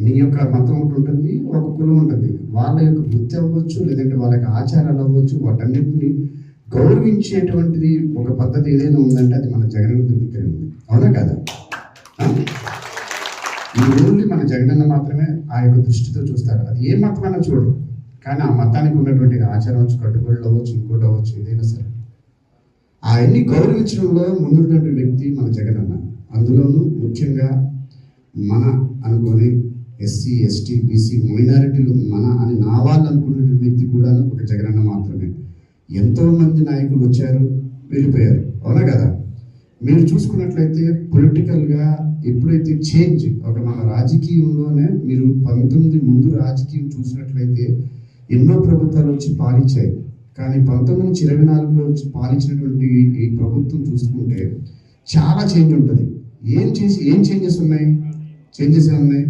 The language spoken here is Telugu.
నీ యొక్క మతం ఒకటి ఉంటుంది, ఒక కులం ఉంటుంది. వాళ్ళ యొక్క వృత్తి అవ్వచ్చు, లేదంటే వాళ్ళ యొక్క ఆచారాలు అవ్వచ్చు, వాటన్నిటిని గౌరవించేటువంటిది ఒక పద్ధతి ఏదైనా ఉందంటే అది మన జగనన్న దగ్గర ఉంది. అవునా కదా? ఈ ఓన్లీ మన జగనన్న మాత్రమే ఆ యొక్క దృష్టితో చూస్తారు. అది ఏ మతమైనా చూడరు, కానీ ఆ మతానికి ఉన్నటువంటి ఆచారం అవ్వచ్చు, కట్టుబడులు అవ్వచ్చు, ఇంకోటి అవ్వచ్చు, ఏదైనా సరే అవన్నీ గౌరవించడంలో ముందున్నటువంటి వ్యక్తి మన జగనన్న. అందులోనూ ముఖ్యంగా మన అనుకోని ఎస్సీ, ఎస్టీ, బీసీ, మైనారిటీలు మన అని నా వాళ్ళు అనుకున్నటువంటి వ్యక్తి కూడా ఒక జగనన్న మాత్రమే. ఎంతోమంది నాయకులు వచ్చారు, వెళ్ళిపోయారు. అవునా కదా? మీరు చూసుకున్నట్లయితే పొలిటికల్గా ఎప్పుడైతే చేంజ్ ఒక మన రాజకీయంలోనే మీరు 19 ముందు రాజకీయం చూసినట్లయితే ఎన్నో ప్రభుత్వాలు వచ్చి పాలించాయి. కానీ 1924లో వచ్చి పాలించినటువంటి ఈ ప్రభుత్వం చూసుకుంటే చాలా చేంజ్ ఉంటుంది. ఏం చేంజెస్ ఉన్నాయి? చేంజెస్ ఏమున్నాయి?